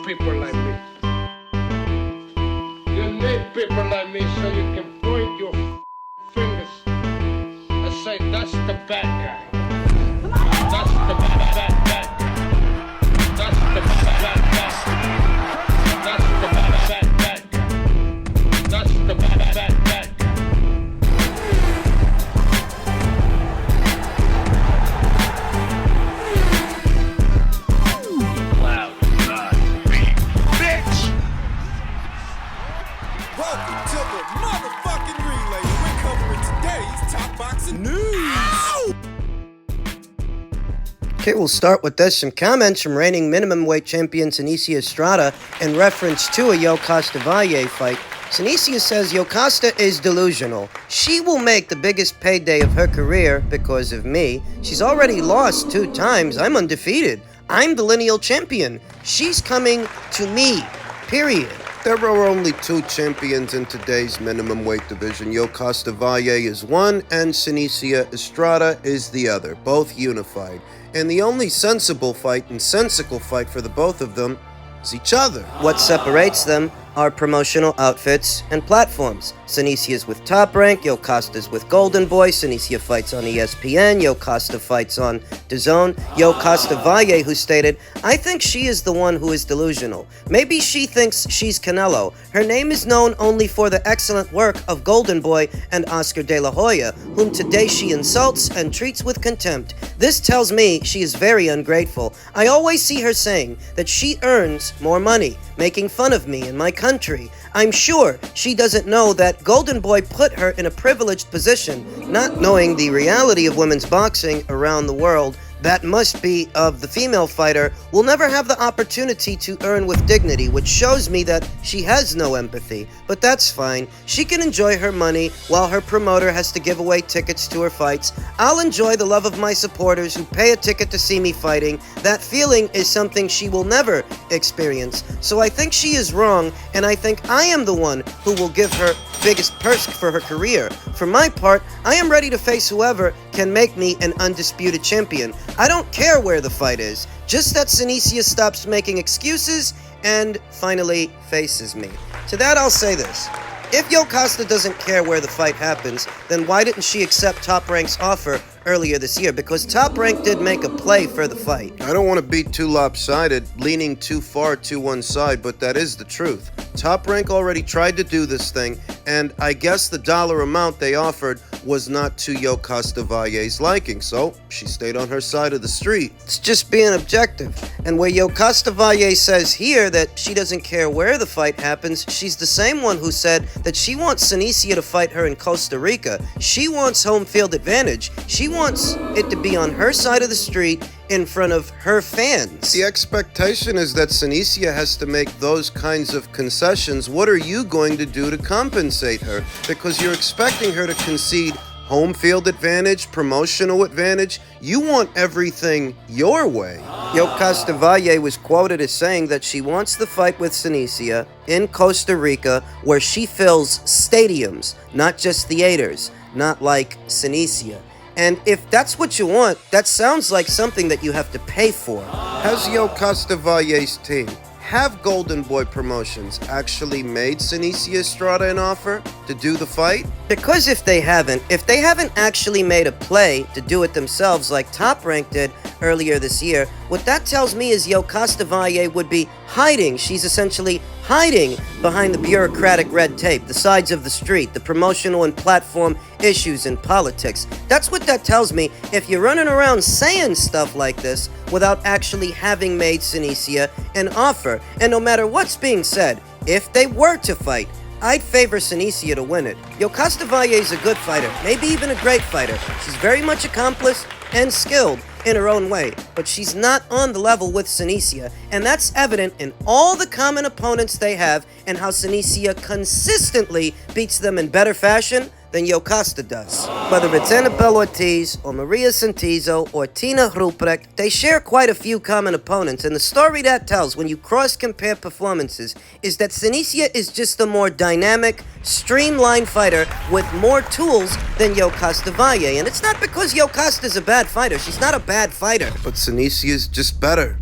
people like me. You need people like me so you can point your fingers and say, that's the bad guy. That's the bad guy. That's the bad guy. That's the bad guy. That's the bad guy. Welcome to the motherfucking relay. We're covering today's top boxing news. Ow! Okay, we'll start with this. Some comments from reigning minimum weight champion Senicia Estrada in reference to a Yokasta Valle fight. Senicia says Yokasta is delusional. She will make the biggest payday of her career because of me. She's already lost 2 times. I'm undefeated. I'm the lineal champion. She's coming to me. Period. There are only 2 champions in today's minimum weight division. Yokasta Valle is one, and Senicia Estrada is the other, both unified. And the only sensible fight and sensical fight for the both of them is each other. What separates them are promotional outfits and platforms. Senicia's with Top Rank, Yokasta's with Golden Boy, Senicia fights on ESPN, Yokasta fights on DAZN. Yokasta Valle, who stated, I think she is the one who is delusional. Maybe she thinks she's Canelo. Her name is known only for the excellent work of Golden Boy and Oscar De La Hoya, whom today she insults and treats with contempt. This tells me she is very ungrateful. I always see her saying that she earns more money, making fun of me and my country. I'm sure she doesn't know that Golden Boy put her in a privileged position, not knowing the reality of women's boxing around the world. That must be of the female fighter will never have the opportunity to earn with dignity, which shows me that she has no empathy. But that's fine. She can enjoy her money while her promoter has to give away tickets to her fights. I'll enjoy the love of my supporters who pay a ticket to see me fighting. That feeling is something she will never experience. So I think she is wrong, and I think I am the one who will give her biggest purse for her career. For my part, I am ready to face whoever can make me an undisputed champion. I don't care where the fight is, just that Senicia stops making excuses and finally faces me. To that I'll say this. If Yokasta doesn't care where the fight happens, then why didn't she accept Top Rank's offer earlier this year? Because Top Rank did make a play for the fight. I don't want to be too lopsided, leaning too far to one side, but that is the truth. Top Rank already tried to do this thing, and I guess the dollar amount they offered was not to Yokasta Valle's liking, so she stayed on her side of the street. It's just being objective. And where Yokasta Valle says here that she doesn't care where the fight happens, she's the same one who said that she wants Senicia to fight her in Costa Rica. She wants home field advantage. She wants it to be on her side of the street in front of her fans. The expectation is that Senicia has to make those kinds of concessions. What are you going to do to compensate her? Because you're expecting her to concede home field advantage, promotional advantage. You want everything your way. Yokasta Valle was quoted as saying that she wants the fight with Senicia in Costa Rica, where she fills stadiums, not just theaters, not like Senicia. And if that's what you want, that sounds like something that you have to pay for. Has Yokasta Valle's team, have Golden Boy Promotions actually made Senicia Estrada an offer to do the fight? Because if they haven't actually made a play to do it themselves like Top Rank did earlier this year, what that tells me is Yokasta Valle would be hiding. She's essentially hiding behind the bureaucratic red tape, the sides of the street, the promotional and platform issues in politics. That's what that tells me. If you're running around saying stuff like this without actually having made Senicia an offer, and no matter what's being said, if they were to fight, I'd favor Senicia to win it. Yokasta Valle is a good fighter, maybe even a great fighter. She's very much accomplished and skilled in her own way, but she's not on the level with Senicia, and that's evident in all the common opponents they have and how Senicia consistently beats them in better fashion than Yokasta does. Whether it's Annabelle Ortiz or Maria Santizo or Tina Ruprecht, they share quite a few common opponents, and the story that tells when you cross-compare performances is that Senicia is just a more dynamic, streamlined fighter with more tools than Yokasta Valle, and it's not because Yokasta's a bad fighter. She's not a bad fighter. But Senicia's just better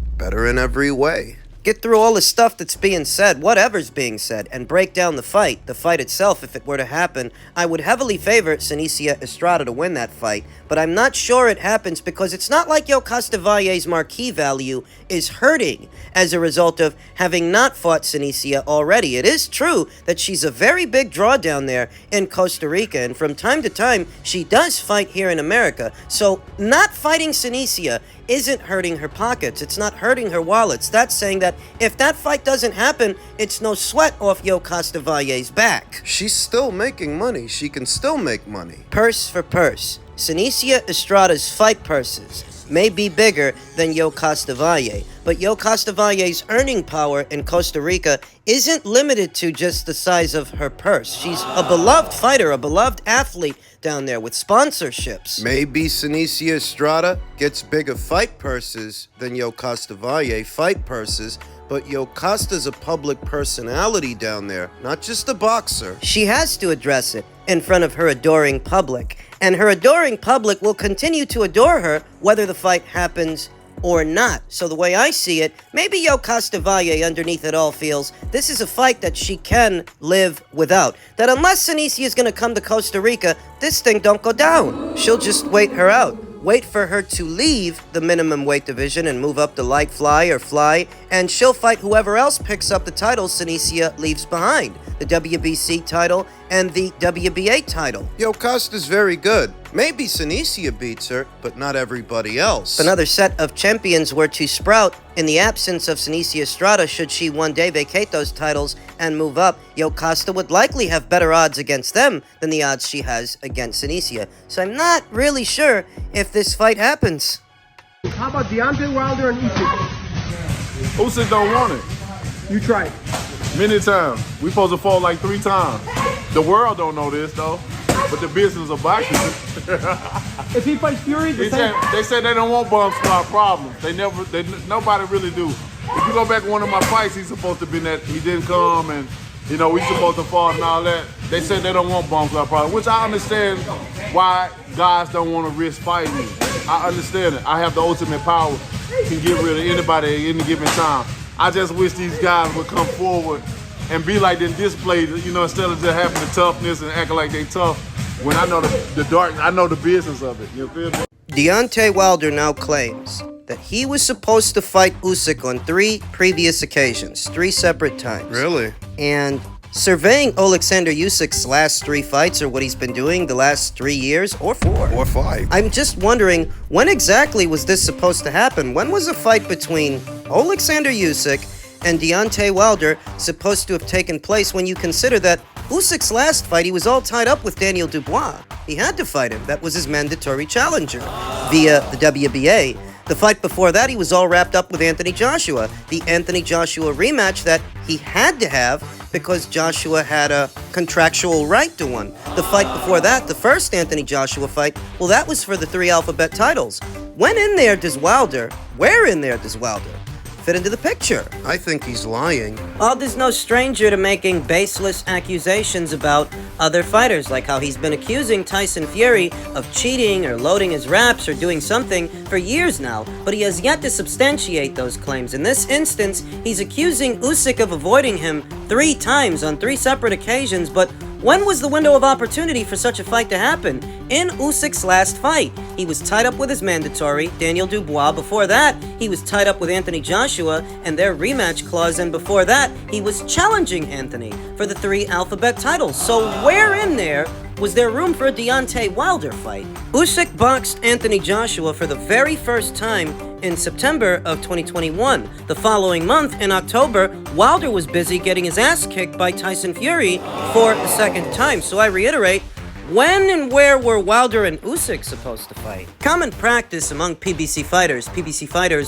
in every way. get through all the stuff that's being said, whatever's being said, and break down the fight itself, if it were to happen, I would heavily favor Senicia Estrada to win that fight, but I'm not sure it happens because it's not like Yokasta Valle's marquee value is hurting as a result of having not fought Senicia already. It is true that she's a very big draw down there in Costa Rica, and from time to time, she does fight here in America, so not fighting Senicia isn't hurting her pockets. It's not hurting her wallets. That's saying that if that fight doesn't happen, it's no sweat off Yokasta Valle's back. She's still making money. She can still make money. Purse for purse. Senicia Estrada's fight purses may be bigger than Yokasta Valle, but Yokasta Valle's earning power in Costa Rica isn't limited to just the size of her purse. She's a beloved fighter, a beloved athlete down there with sponsorships. Maybe Senicia Estrada gets bigger fight purses than Yokasta Valle fight purses, but Yokasta's a public personality down there, not just a boxer. She has to address it in front of her adoring public, and her adoring public will continue to adore her whether the fight happens or not. So the way I see it, maybe Yokasta Valle underneath it all feels this is a fight that she can live without. That unless Senicia is going to come to Costa Rica, this thing don't go down. She'll just wait her out. Wait for her to leave the minimum weight division and move up to light fly or fly, and she'll fight whoever else picks up the titles Senicia leaves behind. The WBC title and the WBA title. Yokasta's very good. Maybe Senicia beats her, but not everybody else. If another set of champions were to sprout in the absence of Senicia Estrada, should she one day vacate those titles and move up, Yokasta would likely have better odds against them than the odds she has against Senicia. So I'm not really sure if this fight happens. How about Deontay Wilder and Usyk? Usyk don't want it. You tried. Many times. We supposed to fall like 3 times. The world don't know this though, but the business of boxing. If he fights Fury, they said they don't want bumps for our problems. Nobody really do. If you go back to one of my fights, he's supposed to be that he didn't come and we supposed to fall and all that. They said they don't want bumps for our problems, which I understand why guys don't want to risk fighting me. I understand it. I have the ultimate power, can get rid of anybody at any given time. I just wish these guys would come forward and be like they displayed, instead of just having the toughness and acting like they tough. When I know the dark, I know the business of it. You feel me? Deontay Wilder now claims that he was supposed to fight Usyk on 3 previous occasions, 3 separate times. Really? And surveying Alexander Usyk's last 3 fights, or what he's been doing the last 3 years, or 4. Or 5. I'm just wondering, when exactly was this supposed to happen? When was a fight between Alexander Usyk and Deontay Wilder supposed to have taken place, when you consider that Usyk's last fight, he was all tied up with Daniel Dubois. He had to fight him. That was his mandatory challenger via the WBA. The fight before that, he was all wrapped up with Anthony Joshua. The Anthony Joshua rematch that he had to have because Joshua had a contractual right to one. The fight before that, the first Anthony Joshua fight, well, that was for the 3 alphabet titles. Where in there does Wilder fit into the picture? I think he's lying. Wilder's no stranger to making baseless accusations about other fighters, like how he's been accusing Tyson Fury of cheating or loading his raps or doing something for years now, but he has yet to substantiate those claims. In this instance, he's accusing Usyk of avoiding him 3 times on 3 separate occasions, but when was the window of opportunity for such a fight to happen? In Usyk's last fight, he was tied up with his mandatory, Daniel Dubois. Before that, he was tied up with Anthony Joshua and their rematch clause, and before that, he was challenging Anthony for the 3 alphabet titles. So where in there was there room for a Deontay Wilder fight? Usyk boxed Anthony Joshua for the very first time in September of 2021. The following month, in October, Wilder was busy getting his ass kicked by Tyson Fury for the second time. So I reiterate, when and where were Wilder and Usyk supposed to fight? Common practice among PBC fighters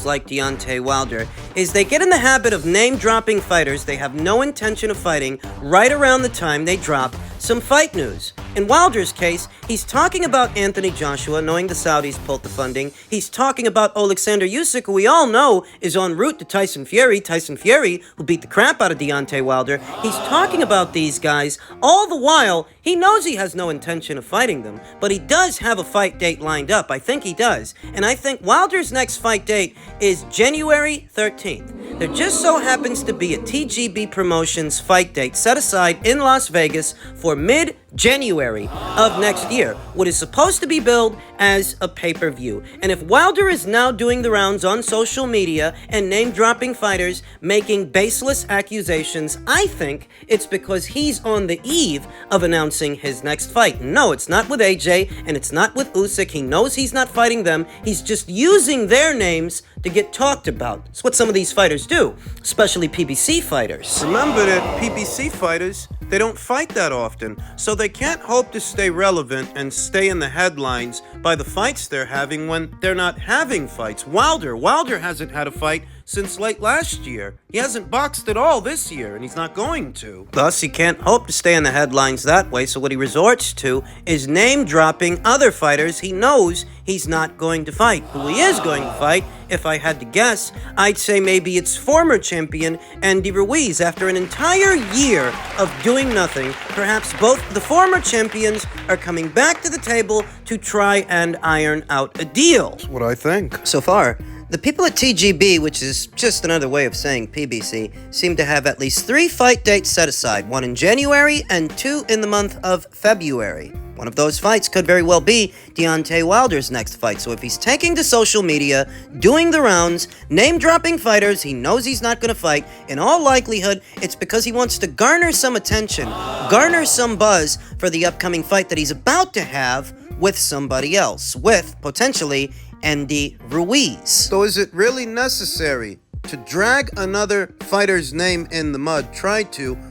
like Deontay Wilder, is they get in the habit of name-dropping fighters they have no intention of fighting right around the time they drop some fight news. In Wilder's case, he's talking about Anthony Joshua, knowing the Saudis pulled the funding. He's talking about Alexander Usyk, who we all know is en route to Tyson Fury. Tyson Fury, who beat the crap out of Deontay Wilder. He's talking about these guys. All the while, he knows he has no intention of fighting them, but he does have a fight date lined up. I think he does. And I think Wilder's next fight date is January 13th. There just so happens to be a TGB Promotions fight date set aside in Las Vegas for mid-January of next year, what is supposed to be billed as a pay-per-view. And if Wilder is now doing the rounds on social media and name-dropping fighters, making baseless accusations, I think it's because he's on the eve of announcing his next fight. No, it's not with AJ, and it's not with Usyk. He knows he's not fighting them. He's just using their names to get talked about. It's what some of these fighters do, especially PBC fighters. Remember that PBC fighters, they don't fight that often, so they can't hope to stay relevant and stay in the headlines by the fights they're having when they're not having fights. Wilder hasn't had a fight since late last year. He hasn't boxed at all this year, and he's not going to. Thus, he can't hope to stay in the headlines that way, so what he resorts to is name-dropping other fighters he knows he's not going to fight. Who he is going to fight, if I had to guess, I'd say maybe it's former champion Andy Ruiz. After an entire year of doing nothing, perhaps both the former champions are coming back to the table to try and iron out a deal. That's what I think. So far, the people at TGB, which is just another way of saying PBC, seem to have at least 3 fight dates set aside, 1 in January and 2 in the month of February. One of those fights could very well be Deontay Wilder's next fight. So if he's taking to social media, doing the rounds, name-dropping fighters he knows he's not going to fight, in all likelihood, it's because he wants to garner some attention, garner some buzz for the upcoming fight that he's about to have with somebody else, with, potentially, Andy Ruiz. So is it really necessary to drag another fighter's name in the mud,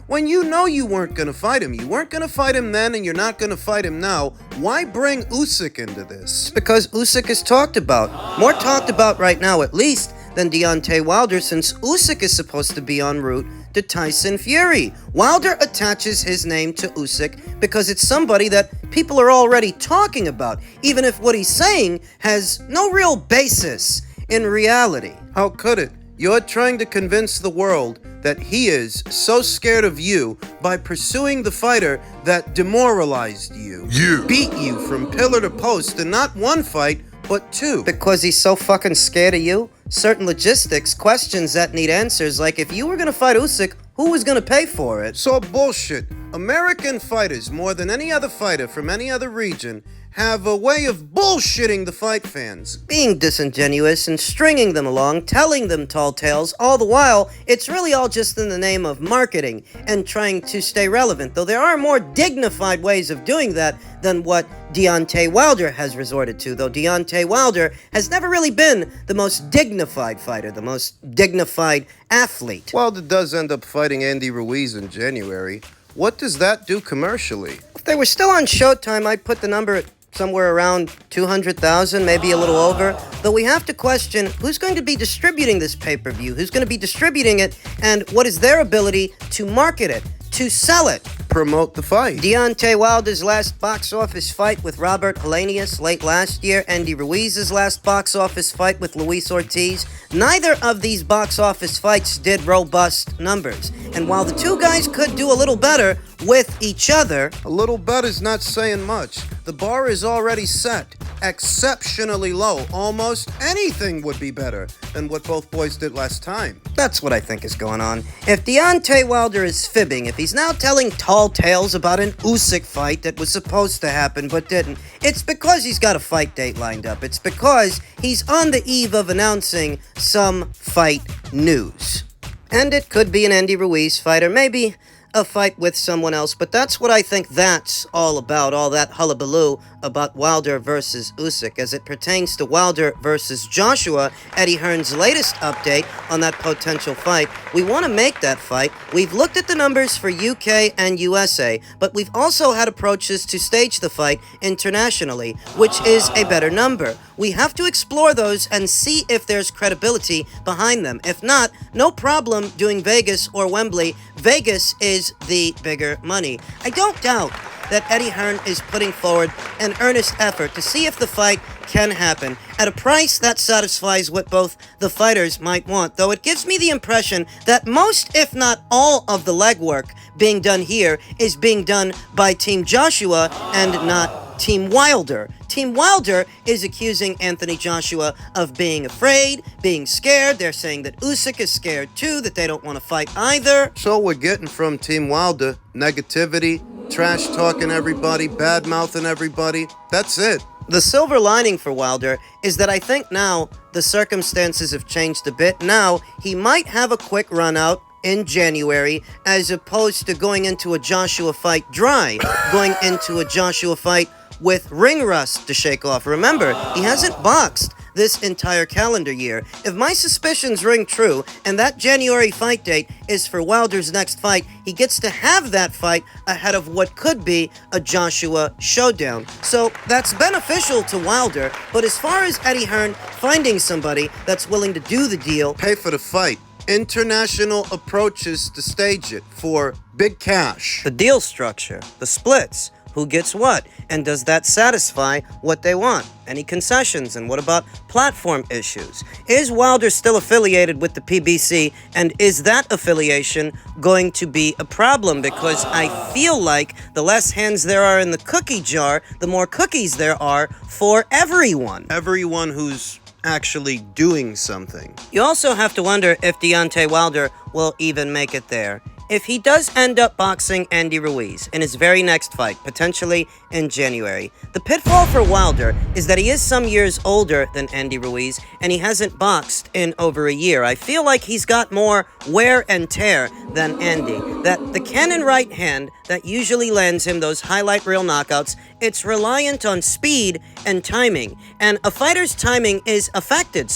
when you know you weren't going to fight him? You weren't going to fight him then, and you're not going to fight him now. Why bring Usyk into this? It's because Usyk is talked about. More talked about right now, at least, than Deontay Wilder, since Usyk is supposed to be en route to Tyson Fury. Wilder attaches his name to Usyk because it's somebody that people are already talking about, even if what he's saying has no real basis in reality. How could it? You're trying to convince the world that he is so scared of you by pursuing the fighter that demoralized you. Beat you from pillar to post in not 1 fight, but 2. Because he's so fucking scared of you? Certain logistics, questions that need answers, like if you were gonna fight Usyk, who was gonna pay for it? So bullshit. American fighters, more than any other fighter from any other region, have a way of bullshitting the fight fans. Being disingenuous and stringing them along, telling them tall tales, all the while, it's really all just in the name of marketing and trying to stay relevant, though there are more dignified ways of doing that than what Deontay Wilder has resorted to, though Deontay Wilder has never really been the most dignified fighter, the most dignified athlete. Wilder does end up fighting Andy Ruiz in January. What does that do commercially? If they were still on Showtime, I'd put the number at somewhere around 200,000, maybe a little over. Though we have to question who's going to be distributing this pay-per-view, who's going to be distributing it, and what is their ability to market it, to sell it. Promote the fight. Deontay Wilder's last box office fight with Robert Helenius late last year, Andy Ruiz's last box office fight with Luis Ortiz. Neither of these box office fights did robust numbers. And while the two guys could do a little better with each other, a little better's not saying much. The bar is already set exceptionally low. Almost anything would be better than what both boys did last time. That's what I think is going on. If Deontay Wilder is fibbing, if he's now telling tall tales about an Usyk fight that was supposed to happen but didn't, it's because he's got a fight date lined up. It's because he's on the eve of announcing some fight news. And it could be an Andy Ruiz fight, or maybe a fight with someone else, but that's what I think that's all about, all that hullabaloo about Wilder versus Usyk. As it pertains to Wilder versus Joshua, Eddie Hearn's latest update on that potential fight, we want to make that fight. We've looked at the numbers for UK and USA, but we've also had approaches to stage the fight internationally, which is a better number. We have to explore those and see if there's credibility behind them. If not, no problem doing Vegas or Wembley. Vegas is the bigger money. I don't doubt that Eddie Hearn is putting forward an earnest effort to see if the fight can happen at a price that satisfies what both the fighters might want, though it gives me the impression that most, if not all, of the legwork being done here is being done by Team Joshua and not Team Wilder. Team Wilder is accusing Anthony Joshua of being afraid, being scared. They're saying that Usyk is scared too, that they don't want to fight either. So we're getting from Team Wilder negativity, trash talking everybody, bad mouthing everybody. That's it. The silver lining for Wilder is that I think now the circumstances have changed a bit. Now he might have a quick run out in January as opposed to going into a Joshua fight dry, going into a Joshua fight with ring rust to shake off. Remember, he hasn't boxed this entire calendar year. If my suspicions ring true, and that January fight date is for Wilder's next fight, he gets to have that fight ahead of what could be a Joshua showdown. So that's beneficial to Wilder, but as far as Eddie Hearn finding somebody that's willing to do the deal, Pay for the fight. International approaches to stage it for big cash. the deal structure, the splits, who gets what, and does that satisfy what they want? Any concessions, and what about platform issues? Is Wilder still affiliated with the PBC, and is that affiliation going to be a problem? Because I feel like the less hands there are in the cookie jar, the more cookies there are for everyone. Everyone who's actually doing something. You also have to wonder if Deontay Wilder will even make it there. If he does end up boxing Andy Ruiz in his very next fight, potentially in January, the pitfall for Wilder is that he is some years older than Andy Ruiz, and he hasn't boxed in over a year. I feel like he's got more wear and tear than Andy. That the cannon right hand that usually lands him those highlight reel knockouts, it's reliant on speed and timing. And a fighter's timing is affected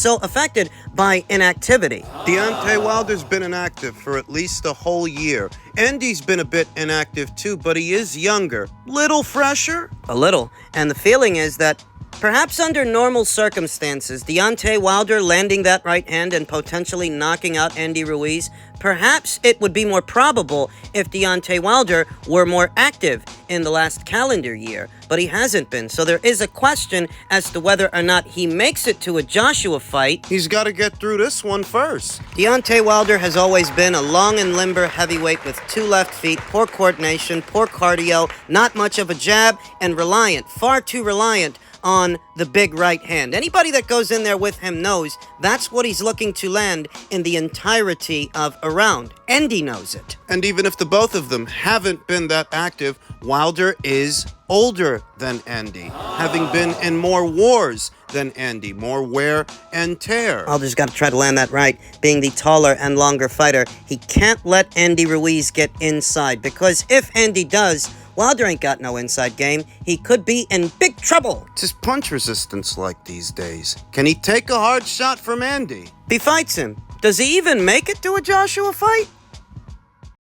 by inactivity. Deontay Wilder's been inactive for at least a whole year. Andy's been a bit inactive too, but he is younger. Little fresher? A little. And the feeling is that perhaps under normal circumstances, Deontay Wilder landing that right hand and potentially knocking out Andy Ruiz, perhaps it would be more probable if Deontay Wilder were more active in the last calendar year, but he hasn't been. So there is a question as to whether or not he makes it to a Joshua fight. He's got to get through this one first. Deontay Wilder has always been a long and limber heavyweight with two left feet, poor coordination, poor cardio, not much of a jab, and reliant, far too reliant on the big right hand. Anybody that goes in there with him knows that's what he's looking to land in the entirety of a round. Andy knows it. And even if the both of them haven't been that active, Wilder is older than Andy, having been in more wars than Andy, more wear and tear. Wilder's got to try to land that right. Being the taller and longer fighter, he can't let Andy Ruiz get inside, because if Andy does, Wilder ain't got no inside game. He could be in big trouble. It's his punch resistance like these days. Can he take a hard shot from Andy? If he fights him, does he even make it to a Joshua fight?